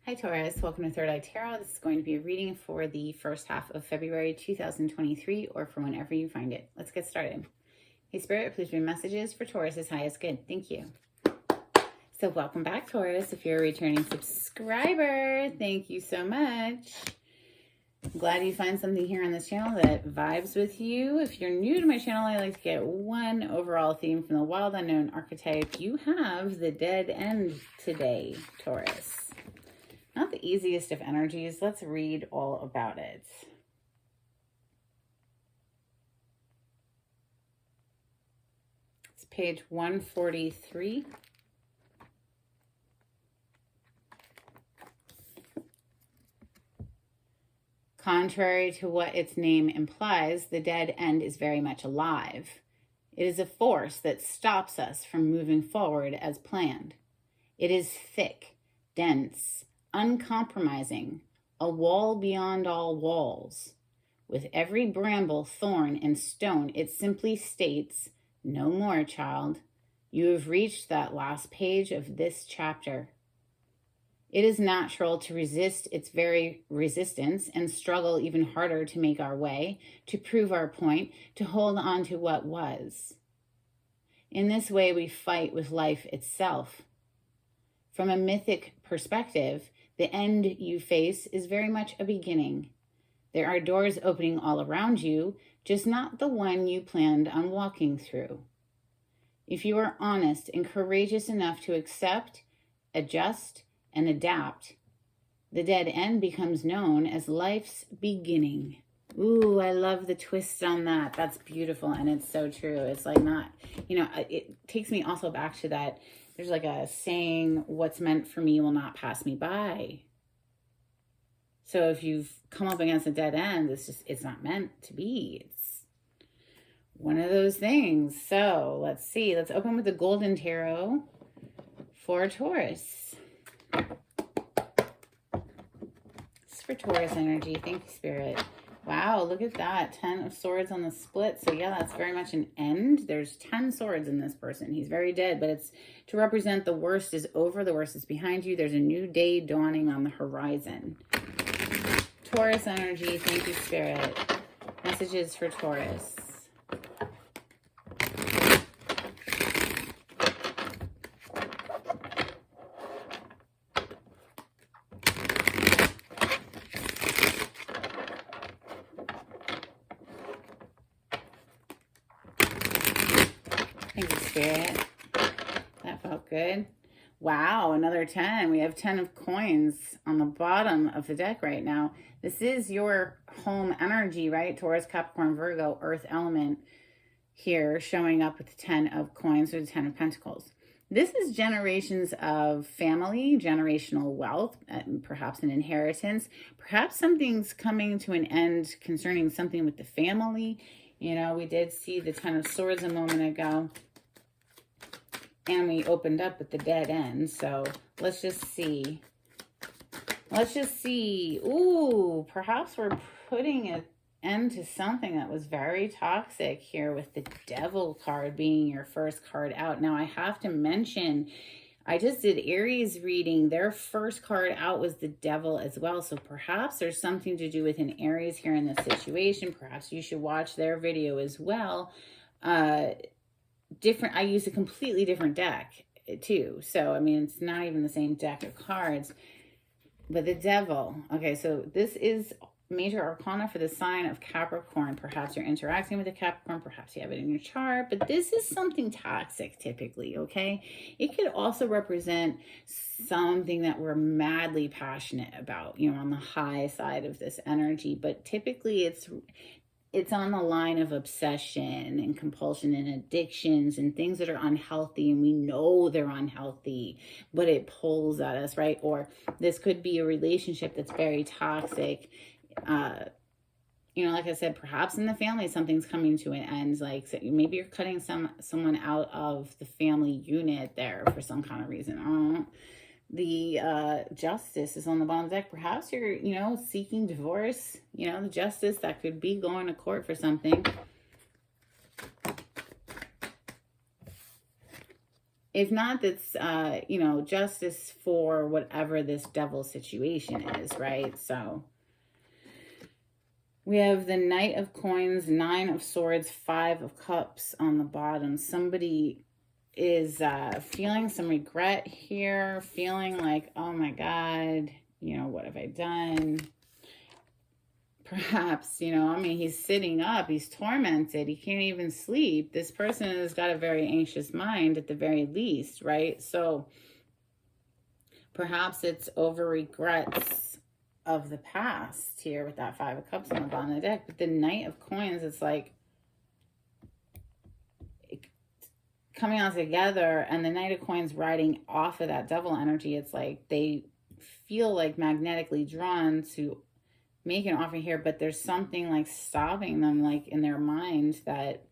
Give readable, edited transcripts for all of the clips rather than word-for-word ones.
Hi Taurus, welcome to Third Eye Tarot. This is going to be a reading for the first half of February 2023 or for whenever you find it. Let's get started. Hey Spirit, please bring messages for Taurus's highest good. Thank you. So welcome back Taurus. If you're a returning subscriber, thank you so much. I'm glad you find something here on this channel that vibes with you. If you're new to my channel, I like to get one overall theme from the Wild Unknown archetype. You have the Dead End today, Taurus. Not the easiest of energies. Let's read all about it. It's page 143. Contrary to what its name implies, the dead end is very much alive. It is a force that stops us from moving forward as planned. It is thick, dense, uncompromising, a wall beyond all walls. With every bramble, thorn, and stone, it simply states, "No more, child. You have reached that last page of this chapter." It is natural to resist its very resistance and struggle even harder to make our way, to prove our point, to hold on to what was. In this way, we fight with life itself. From a mythic perspective, the end you face is very much a beginning. There are doors opening all around you, just not the one you planned on walking through. If you are honest and courageous enough to accept, adjust, and adapt, the dead end becomes known as life's beginning. Ooh, I love the twist on that. That's beautiful, and it's so true. It's like not, it takes me also back to that. There's like a saying, what's meant for me will not pass me by. So if you've come up against a dead end, it's not meant to be. It's one of those things. So let's see. Let's open with the Golden Tarot for Taurus. This is for Taurus energy. Thank you, Spirit. Wow, look at that. 10 of Swords on the split. So yeah, that's very much an end. There's 10 swords in this person. He's very dead, but it's to represent the worst is over, the worst is behind you. There's a new day dawning on the horizon. Taurus energy, thank you, Spirit. Messages for Taurus. Thank you, Spirit. That felt good. Wow, another 10. We have 10 of coins on the bottom of the deck right now. This is your home energy, right? Taurus, Capricorn, Virgo, Earth element here showing up with the 10 of coins or the 10 of pentacles. This is generations of family, generational wealth, perhaps an inheritance. Perhaps something's coming to an end concerning something with the family. You know, we did see the 10 of Swords a moment ago. And we opened up with the dead end. So let's just see. Let's just see. Ooh, perhaps we're putting an end to something that was very toxic here with the Devil card being your first card out. Now, I have to mention, I just did Aries reading. Their first card out was the Devil as well. So perhaps there's something to do with an Aries here in this situation. Perhaps you should watch their video as well. I use a completely different deck too. So, I mean, it's not even the same deck of cards. But the Devil. Okay, so this is major arcana for the sign of Capricorn. Perhaps you're interacting with a Capricorn. Perhaps you have it in your chart. But this is something toxic typically, okay? It could also represent something that we're madly passionate about, you know, on the high side of this energy. But typically it's on the line of obsession and compulsion and addictions and things that are unhealthy, and we know they're unhealthy, but it pulls at us, right? Or this could be a relationship that's very toxic. You know, like I said, perhaps in the family, something's coming to an end. Like, so maybe you're cutting someone out of the family unit there for some kind of reason. The Justice is on the bottom deck. Perhaps you're, you know, seeking divorce. You know, the Justice, that could be going to court for something. if not, that's, you know, justice for whatever this devil situation is, right? So we have the Knight of Coins, Nine of Swords, Five of Cups on the bottom. Somebody is feeling some regret here, feeling like, oh my God, you know, what have I done? Perhaps, you know, I mean, he's sitting up, he's tormented, he can't even sleep. This person has got a very anxious mind at the very least, right? So perhaps it's over regrets of the past here with that Five of Cups on the bottom of the deck. But the Knight of Coins, it's like coming all together, and the Knight of Coins riding off of that devil energy. It's like they feel like magnetically drawn to make an offer here, but there's something like stopping them, like in their mind, that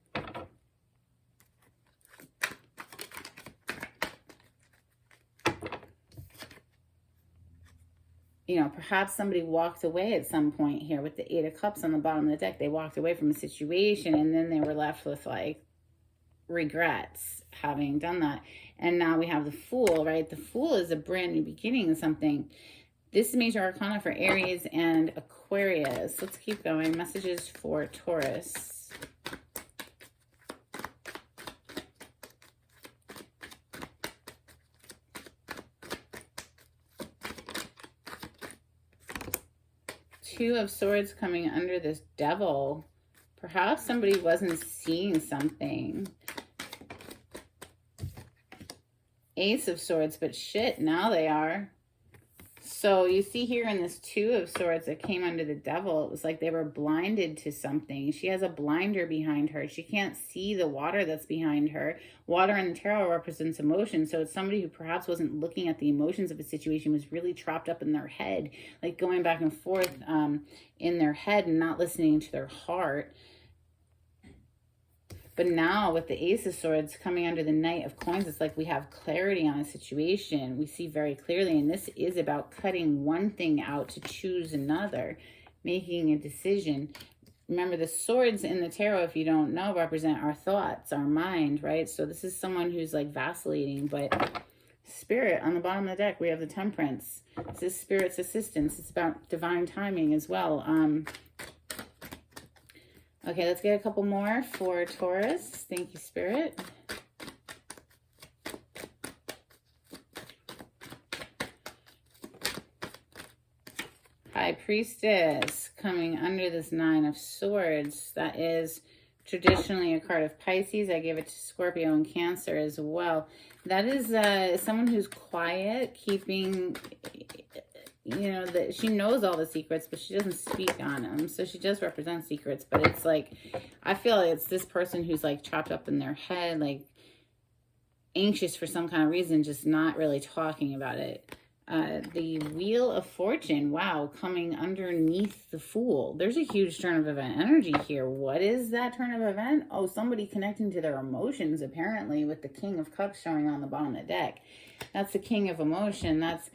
you know, perhaps somebody walked away at some point here with the Eight of Cups on the bottom of the deck. They walked away from a situation, and then they were left with like regrets having done that. And now we have the Fool, right? The Fool is a brand new beginning of something. This is major arcana for Aries and Aquarius. Let's keep going. Messages for Taurus. Two of Swords coming under this devil. Perhaps somebody wasn't seeing something. Ace of Swords, but shit, now they are. So you see here in this Two of Swords that came under the devil, it was like they were blinded to something. She has a blinder behind her. She can't see the water that's behind her. Water in the tarot represents emotion. So it's somebody who perhaps wasn't looking at the emotions of a situation, was really trapped up in their head, like going back and forth in their head and not listening to their heart. But now with the Ace of Swords coming under the Knight of Coins, it's like we have clarity on a situation. We see very clearly, and this is about cutting one thing out to choose another, making a decision. Remember, the swords in the tarot, if you don't know, represent our thoughts, our mind, right? So this is someone who's like vacillating, but Spirit on the bottom of the deck, we have the Temperance. This is Spirit's assistance. It's about divine timing as well. Okay, let's get a couple more for Taurus. Thank you, Spirit. High Priestess coming under this Nine of Swords. That is traditionally a card of Pisces. I gave it to Scorpio and Cancer as well. That is someone who's quiet, keeping... you know, that she knows all the secrets, but she doesn't speak on them. So she does represent secrets, but it's like, I feel like it's this person who's like chopped up in their head, like anxious for some kind of reason, just not really talking about it. The Wheel of Fortune, wow, coming underneath the Fool. There's a huge turn of event energy here. What is that turn of event? Oh, somebody connecting to their emotions, apparently, with the King of Cups showing on the bottom of the deck. That's the King of Emotion. That's,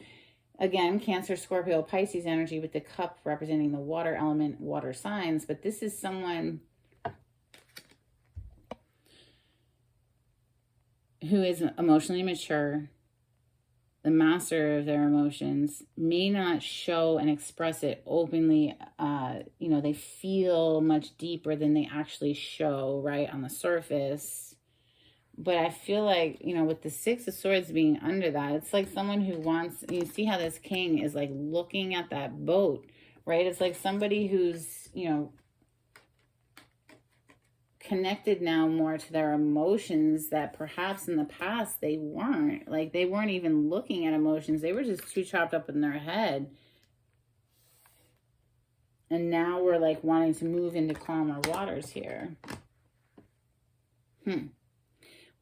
again, Cancer, Scorpio, Pisces energy with the cup representing the water element, water signs. But this is someone who is emotionally mature, the master of their emotions, may not show and express it openly. You know, they feel much deeper than they actually show, right, on the surface. But I feel like, you know, with the Six of Swords being under that, it's like someone who wants, you see how this king is like looking at that boat, right? It's like somebody who's, you know, connected now more to their emotions that perhaps in the past they weren't. Like they weren't even looking at emotions. They were just too chopped up in their head. And now we're like wanting to move into calmer waters here.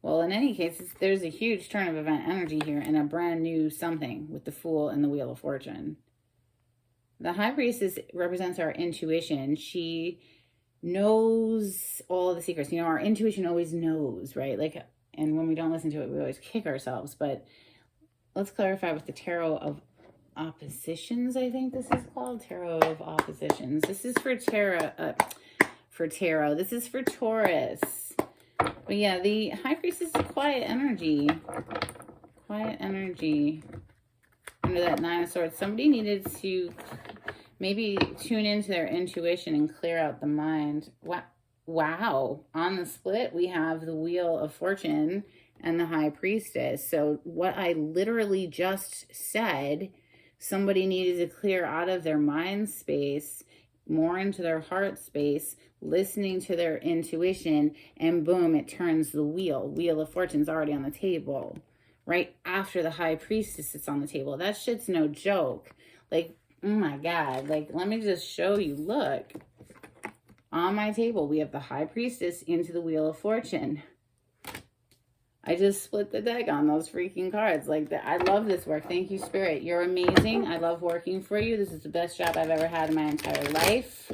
Well, in any case, there's a huge turn of event energy here and a brand new something with the Fool and the Wheel of Fortune. The High Priestess represents our intuition. She knows all of the secrets. You know, our intuition always knows, right? Like, and when we don't listen to it, we always kick ourselves. But let's clarify with the Tarot of Oppositions, I think this is called. Tarot of Oppositions. This is for tarot. This is for Taurus. But yeah, the High Priestess is quiet energy. Quiet energy. Under that Nine of Swords. Somebody needed to maybe tune into their intuition and clear out the mind. Wow. On the split, we have the Wheel of Fortune and the High Priestess. So what I literally just said, somebody needed to clear out of their mind space, more into their heart space, listening to their intuition, and boom, it turns the wheel. Wheel of Fortune's already on the table. Right after the High Priestess sits on the table. That shit's no joke. Like, oh my God. Like, let me just show you. Look. On my table, we have the High Priestess into the Wheel of Fortune. I just split the deck on those freaking cards. Like, I love this work. Thank you, Spirit. You're amazing. I love working for you. This is the best job I've ever had in my entire life.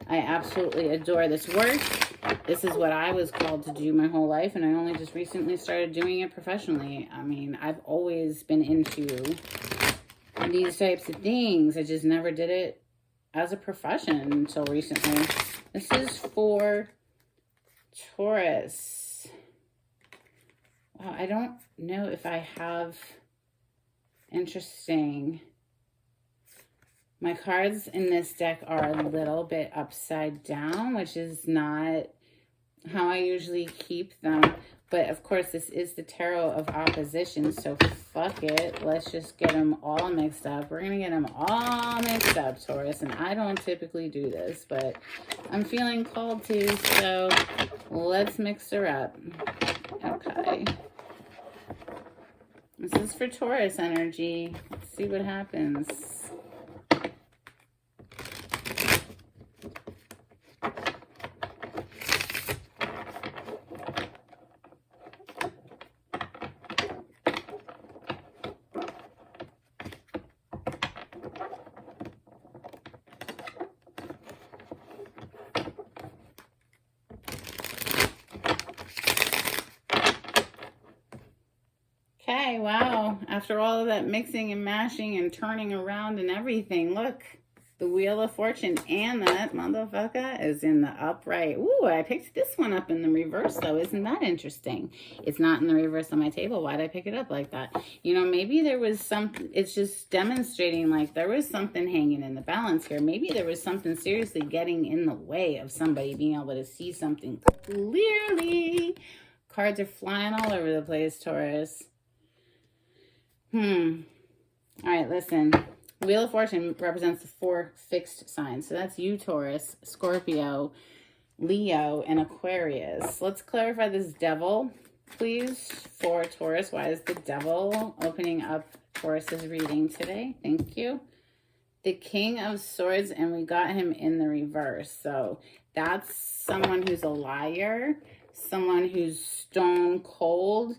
I absolutely adore this work. This is what I was called to do my whole life, and I only just recently started doing it professionally. I mean, I've always been into these types of things. I just never did it as a profession until recently. This is for Taurus. Wow, I don't know if I have... Interesting. My cards in this deck are a little bit upside down, which is not how I usually keep them. But of course, this is the Tarot of Opposition, so fuck it. Let's just get them all mixed up. We're going to get them all mixed up, Taurus. And I don't typically do this, but I'm feeling called to, so let's mix her up. Okay. This is for Taurus energy. Let's see what happens. Okay, wow. After all of that mixing and mashing and turning around and everything, look. The Wheel of Fortune and that motherfucker is in the upright. Ooh, I picked this one up in the reverse, though. Isn't that interesting? It's not in the reverse on my table. Why'd I pick it up like that? You know, maybe there was something. It's just demonstrating like there was something hanging in the balance here. Maybe there was something seriously getting in the way of somebody being able to see something clearly. Cards are flying all over the place, Taurus. All right, listen. Wheel of Fortune represents the 4 fixed signs. So that's you, Taurus, Scorpio, Leo, and Aquarius. Let's clarify this Devil, please, for Taurus. Why is the Devil opening up Taurus's reading today? Thank you. The King of Swords, and we got him in the reverse. So that's someone who's a liar, someone who's stone cold,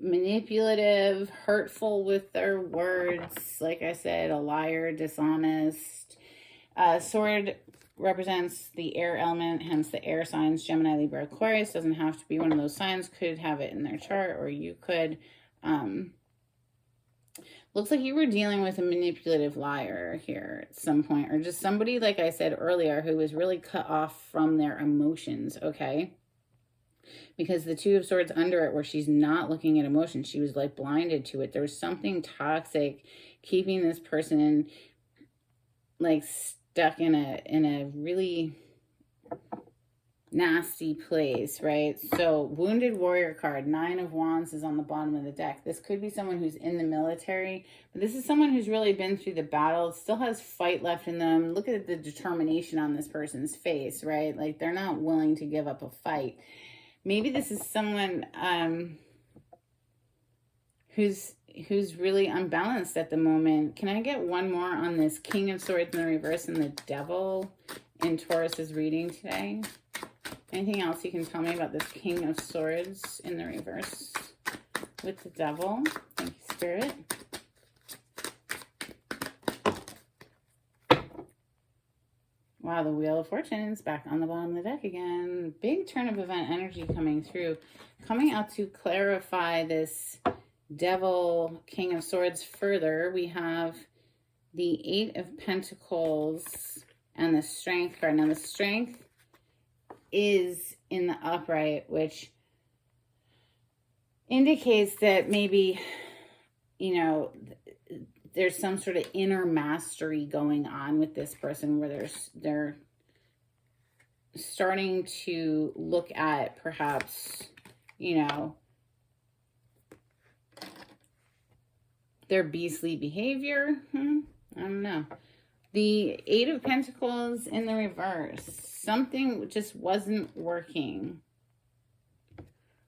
manipulative, hurtful with their words. Like I said, a liar, dishonest. Sword represents the air element, hence the air signs, Gemini, Libra, Aquarius. Doesn't have to be one of those signs. Could have it in their chart, or you could. Looks like you were dealing with a manipulative liar here at some point, or just somebody, like I said earlier, who was really cut off from their emotions, okay? Because the Two of Swords under it, where she's not looking at emotion, she was like blinded to it. There was something toxic keeping this person like stuck in a really nasty place, right? So Wounded Warrior card, 9 of Wands is on the bottom of the deck. This could be someone who's in the military, but this is someone who's really been through the battle, still has fight left in them. Look at the determination on this person's face, right? Like they're not willing to give up a fight. Maybe this is someone who's really unbalanced at the moment. Can I get one more on this King of Swords in the reverse and the Devil in Taurus's reading today? Anything else you can tell me about this King of Swords in the reverse with the Devil? Thank you, Spirit. Wow, the Wheel of Fortune is back on the bottom of the deck again. Big turn of event energy coming through. Coming out to clarify this Devil, King of Swords further, we have the 8 of Pentacles and the Strength card. Now, the Strength is in the upright, which indicates that maybe, you know, there's some sort of inner mastery going on with this person where they're starting to look at perhaps, you know, their beastly behavior. I don't know. The Eight of Pentacles in the reverse. Something just wasn't working.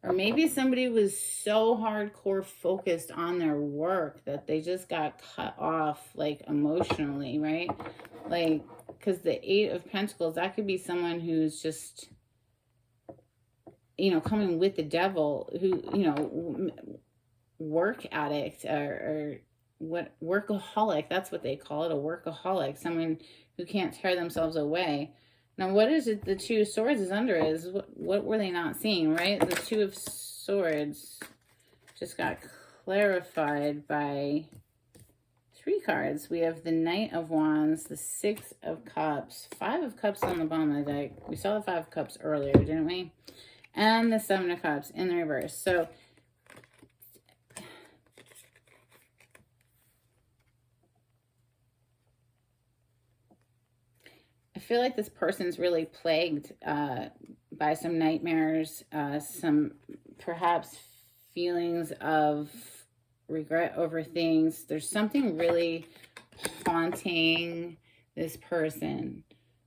Or maybe somebody was so hardcore focused on their work that they just got cut off, like, emotionally, right? Like, because the Eight of Pentacles, that could be someone who's just, you know, coming with the devil, who, you know, work addict or what, workaholic, that's what they call it, a workaholic, someone who can't tear themselves away. Now, what is it the Two of Swords is under is? What were they not seeing, right? The Two of Swords just got clarified by 3 cards. We have the Knight of Wands, the Six of Cups, Five of Cups on the bottom of the deck. We saw the Five of Cups earlier, didn't we? And the Seven of Cups in the reverse. So I feel like this person's really plagued by some nightmares, some perhaps feelings of regret over things. There's something really haunting this person.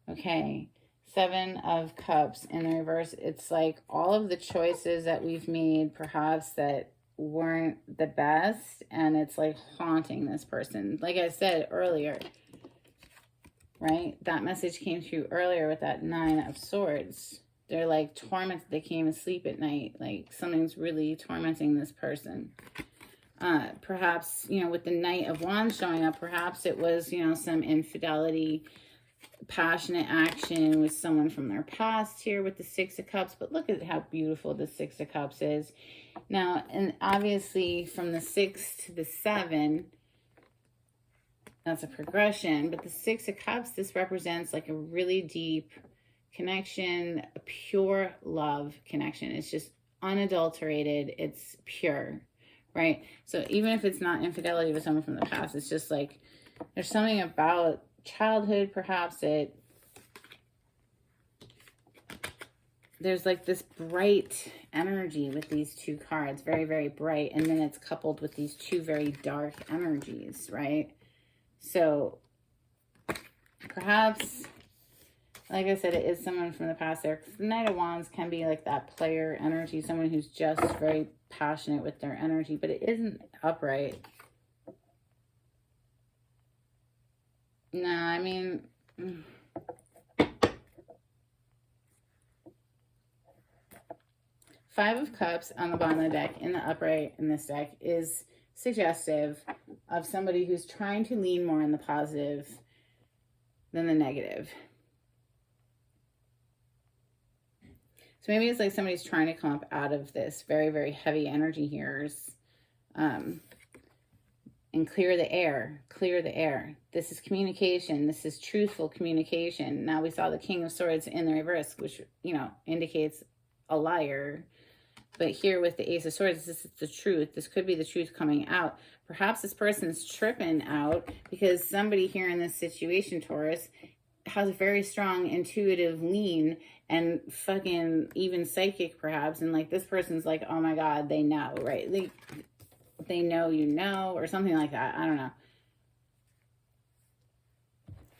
Okay, Seven of Cups in the reverse. It's like all of the choices that we've made perhaps that weren't the best, and it's like haunting this person. Like I said earlier, right? That message came through earlier with that Nine of Swords. They're like tormented. They can't even sleep at night. Like something's really tormenting this person. Perhaps, you know, with the Knight of Wands showing up, perhaps it was, you know, some infidelity, passionate action with someone from their past here with the Six of Cups. But look at how beautiful the Six of Cups is. Now, and obviously from the 6 to the 7, that's a progression, but the Six of Cups, this represents like a really deep connection, a pure love connection. It's just unadulterated. It's pure, right? So even if it's not infidelity with someone from the past, it's just like there's something about childhood, perhaps there's like this bright energy with these 2 cards, very, very bright, and then it's coupled with these 2 very dark energies, right? So perhaps, like I said, it is someone from the past there. The Knight of Wands can be like that player energy, someone who's just very passionate with their energy, but it isn't upright. No, I mean, Five of Cups on the bottom of the deck in the upright in this deck is suggestive of somebody who's trying to lean more in the positive than the negative. So maybe it's like somebody's trying to come up out of this very, very heavy energy here, and clear the air, clear the air. This is communication. This is truthful communication. Now we saw the King of Swords in the reverse, which, you know, indicates a liar. But here with the Ace of Swords, this is the truth. This could be the truth coming out. Perhaps this person's tripping out because somebody here in this situation, Taurus, has a very strong intuitive lean and fucking even psychic perhaps. And like this person's like, oh my God, they know, right? They know you know, or something like that. I don't know.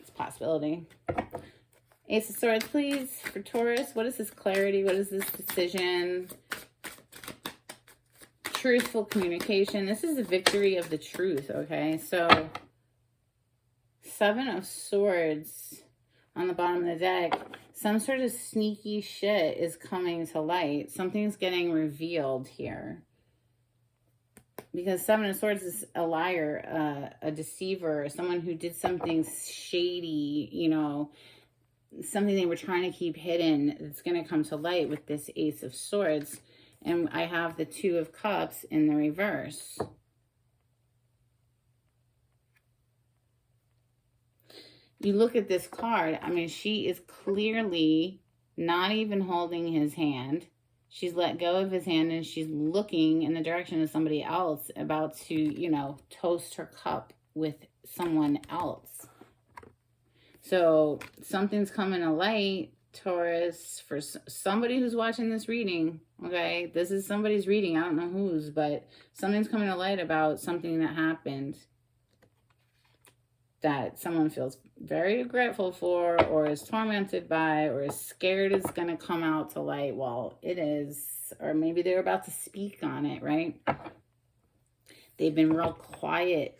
It's a possibility. Ace of Swords, please, for Taurus. What is this clarity? What is this decision? Truthful communication. This is a victory of the truth, okay? So, Seven of Swords on the bottom of the deck. Some sort of sneaky shit is coming to light. Something's getting revealed here. Because Seven of Swords is a liar, a deceiver, someone who did something shady, you know, something they were trying to keep hidden. It's going to come to light with this Ace of Swords. And I have the Two of Cups in the reverse. You look at this card. I mean, she is clearly not even holding his hand. She's let go of his hand and she's looking in the direction of somebody else, about to, you know, toast her cup with someone else. So something's coming to light, Taurus, for somebody who's watching this reading, okay? This is somebody's reading. I don't know whose, but something's coming to light about something that happened that someone feels very regretful for, or is tormented by, or is scared is going to come out to light. Well, it is, or maybe they're about to speak on it, right? They've been real quiet.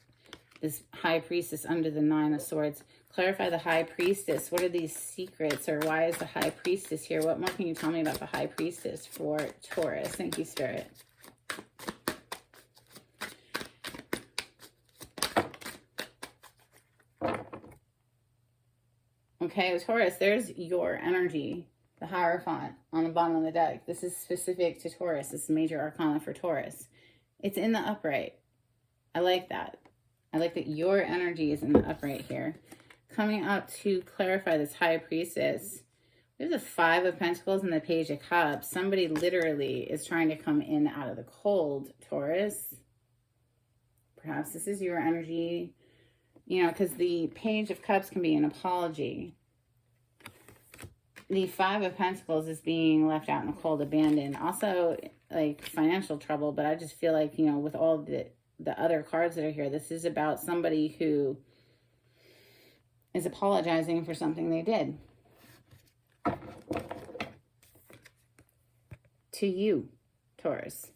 This High Priestess under the Nine of Swords. Clarify the High Priestess. What are these secrets, or why is the High Priestess here? What more can you tell me about the High Priestess for Taurus? Thank you, Spirit. Okay, Taurus, there's your energy, the Hierophant on the bottom of the deck. This is specific to Taurus. This is major arcana for Taurus. It's in the upright. I like that. I like that your energy is in the upright here. Coming up to clarify this High Priestess, there's the Five of Pentacles and the Page of Cups. Somebody literally is trying to come in out of the cold, Taurus. Perhaps this is your energy. You know, because the Page of Cups can be an apology. The Five of Pentacles is being left out in the cold, abandoned. Also, like, financial trouble. But I just feel like, you know, with all the other cards that are here, this is about somebody who is apologizing for something they did. To you, Taurus.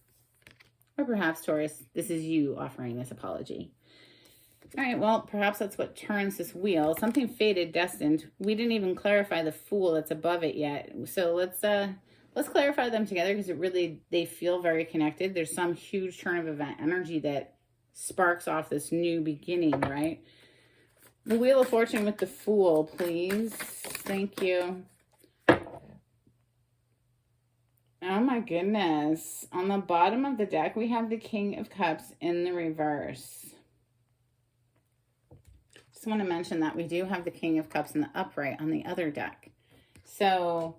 Or perhaps, Taurus, this is you offering this apology. All right, well, perhaps that's what turns this wheel. Something fated, destined. We didn't even clarify the Fool that's above it yet. So let's clarify them together, because they feel very connected. There's some huge turn of event energy that sparks off this new beginning, right? The Wheel of Fortune with the Fool, please. Thank you. Oh my goodness. On the bottom of the deck, we have the King of Cups in the reverse. Just want to mention that we do have the King of Cups in the upright on the other deck. So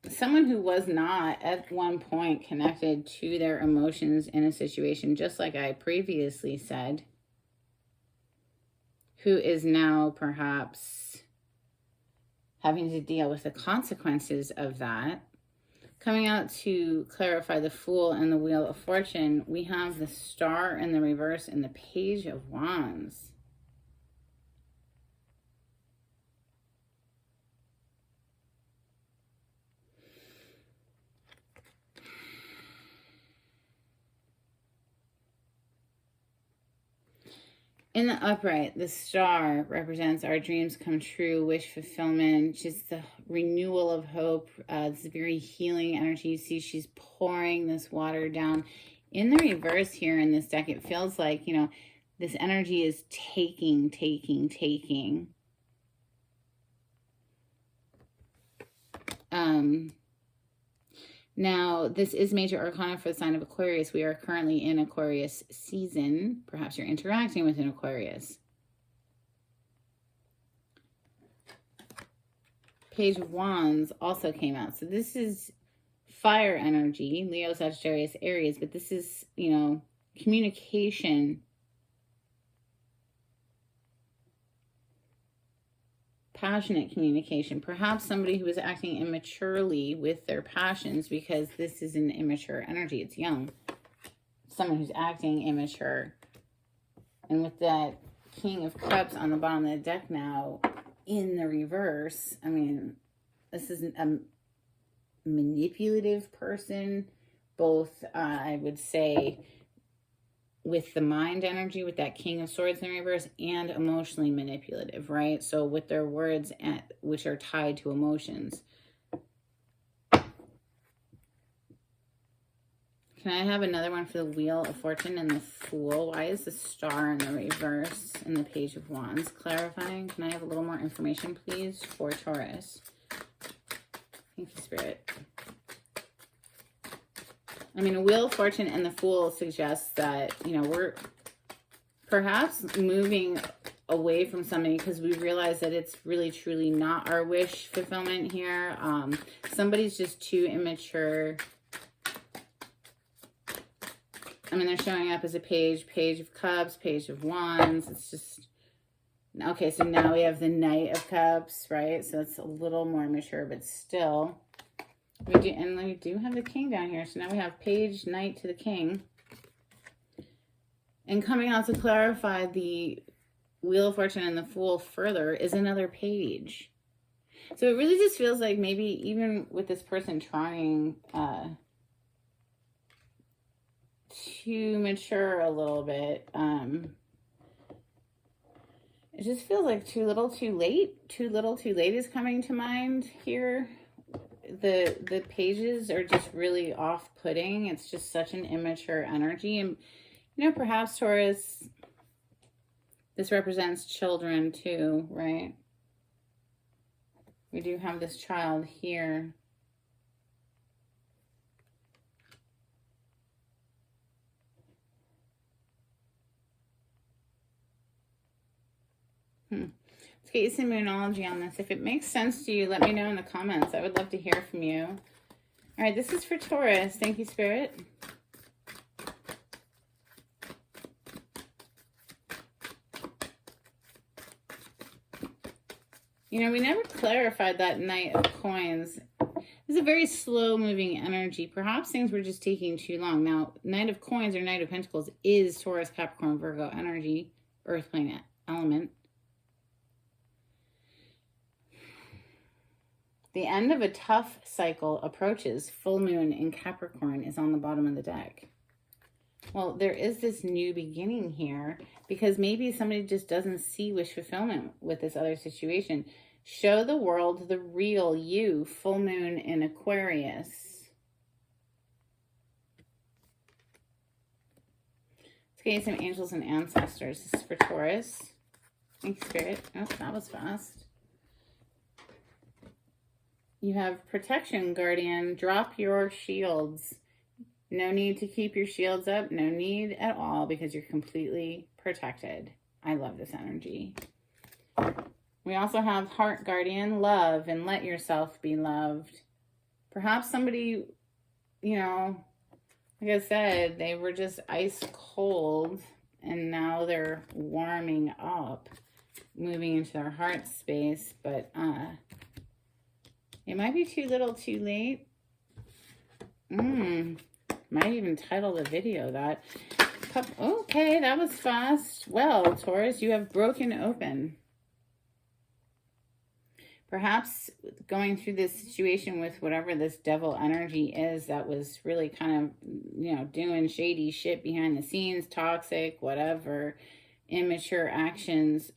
someone who was not at one point connected to their emotions in a situation, just like I previously said, who is now perhaps having to deal with the consequences of that. Coming out to clarify the Fool and the Wheel of Fortune, we have the Star in the reverse and the Page of Wands. In the upright, the Star represents our dreams come true, wish fulfillment, just the renewal of hope. It's very healing energy. You see she's pouring this water down. In the reverse here in this deck, it feels like, you know, this energy is taking. Now, this is major arcana for the sign of Aquarius. We are currently in Aquarius season. Perhaps you're interacting with an Aquarius. Page of Wands also came out. So this is fire energy, Leo, Sagittarius, Aries. But this is, you know, communication. Passionate communication. Perhaps somebody who is acting immaturely with their passions, because this is an immature energy. It's young. Someone who's acting immature. And with that King of Cups on the bottom of the deck now in the reverse, I mean, this is a manipulative person, both, I would say, with the mind energy, with that King of Swords in reverse, and emotionally manipulative, right? So with their words, which are tied to emotions. Can I have another one for the Wheel of Fortune and the Fool? Why is the Star in the reverse and the Page of Wands? Clarifying. Can I have a little more information, please, for Taurus? Thank you, Spirit. I mean, a Wheel of Fortune and the Fool suggests that, you know, we're perhaps moving away from somebody because we realize that it's really truly not our wish fulfillment here. Somebody's just too immature. I mean, they're showing up as a page of cups, page of wands. It's just, okay, so now we have the Knight of Cups, right? So it's a little more mature, but still. We do have the King down here. So now we have page, Knight to the King. And coming out to clarify the Wheel of Fortune and the Fool further is another page. So it really just feels like maybe even with this person trying to mature a little bit, it just feels like too little too late. Too little too late is coming to mind here. The pages are just really off-putting. It's just such an immature energy. And, you know, perhaps Taurus, this represents children too, right? We do have this child here. Let's get you some moonology on this. If it makes sense to you, let me know in the comments. I would love to hear from you. All right, this is for Taurus. Thank you, Spirit. You know, we never clarified that Knight of Coins. It's a very slow-moving energy. Perhaps things were just taking too long. Now, Knight of Coins or Knight of Pentacles is Taurus, Capricorn, Virgo energy, Earth plane element. The end of a tough cycle approaches. Full moon in Capricorn is on the bottom of the deck. Well, there is this new beginning here because maybe somebody just doesn't see wish fulfillment with this other situation. Show the world the real you. Full moon in Aquarius. Let's get you some angels and ancestors. This is for Taurus. Thanks, Spirit. Oh, that was fast. You have protection, Guardian. Drop your shields. No need to keep your shields up. No need at all because you're completely protected. I love this energy. We also have Heart Guardian. Love and let yourself be loved. Perhaps somebody, you know, like I said, they were just ice cold and now they're warming up, moving into their heart space. But it might be too little too late. Might even title the video that. Okay, that was fast. Well, Taurus, you have broken open. Perhaps going through this situation with whatever this devil energy is that was really kind of, you know, doing shady shit behind the scenes, toxic, whatever, immature actions,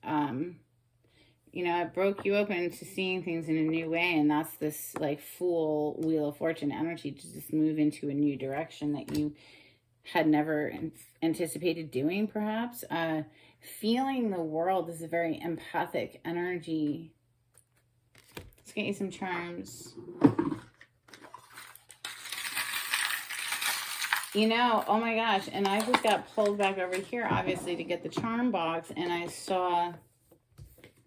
you know, it broke you open to seeing things in a new way. And that's this like Fool, Wheel of Fortune energy to just move into a new direction that you had never anticipated doing, perhaps. Feeling the world is a very empathic energy. Let's get you some charms. You know, oh my gosh. And I just got pulled back over here, obviously, to get the charm box. And I saw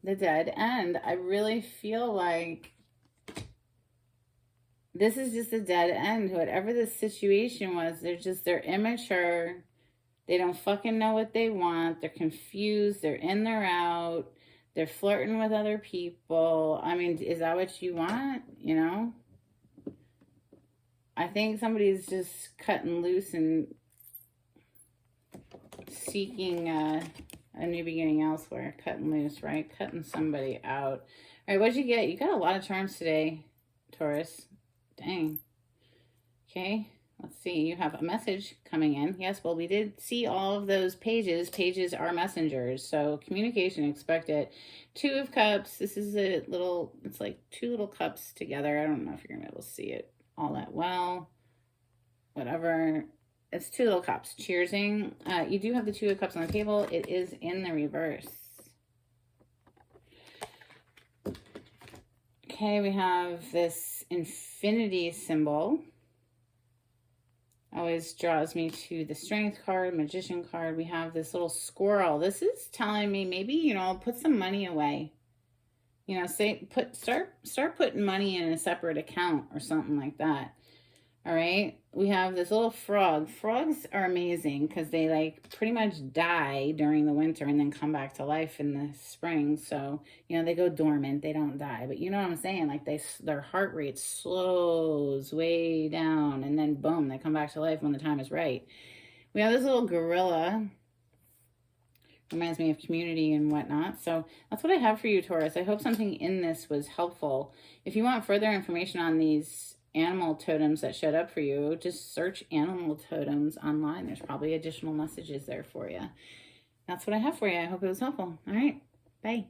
the Dead End. I really feel like this is just a dead end. Whatever the situation was, they're immature. They don't fucking know what they want. They're confused. They're in, they're out. They're flirting with other people. I mean, is that what you want? You know? I think somebody's just cutting loose and seeking a new beginning elsewhere. Cutting loose, right? Cutting somebody out. All right, what'd you get? You got a lot of charms today, Taurus. Dang. Okay, let's see. You have a message coming in. Yes, well, we did see all of those pages. Pages are messengers, so communication, expect it. 2 of Cups. This is a little, it's like 2 little cups together. I don't know if you're going to be able to see it all that well. Whatever. It's 2 little cups. Cheersing. You do have the 2 of Cups on the table. It is in the reverse. Okay, we have this infinity symbol. always draws me to the Strength card, Magician card. We have this little squirrel. This is telling me maybe, you know, put some money away. You know, start putting money in a separate account or something like that. All right, we have this little frog. Frogs are amazing because they like pretty much die during the winter and then come back to life in the spring. So, you know, they go dormant, they don't die. But you know what I'm saying? Like their heart rate slows way down and then boom, they come back to life when the time is right. We have this little gorilla. Reminds me of community and whatnot. So that's what I have for you, Taurus. I hope something in this was helpful. If you want further information on these animal totems that showed up for you, just search animal totems online. There's probably additional messages there for you. That's what I have for you. I hope it was helpful. All right. Bye.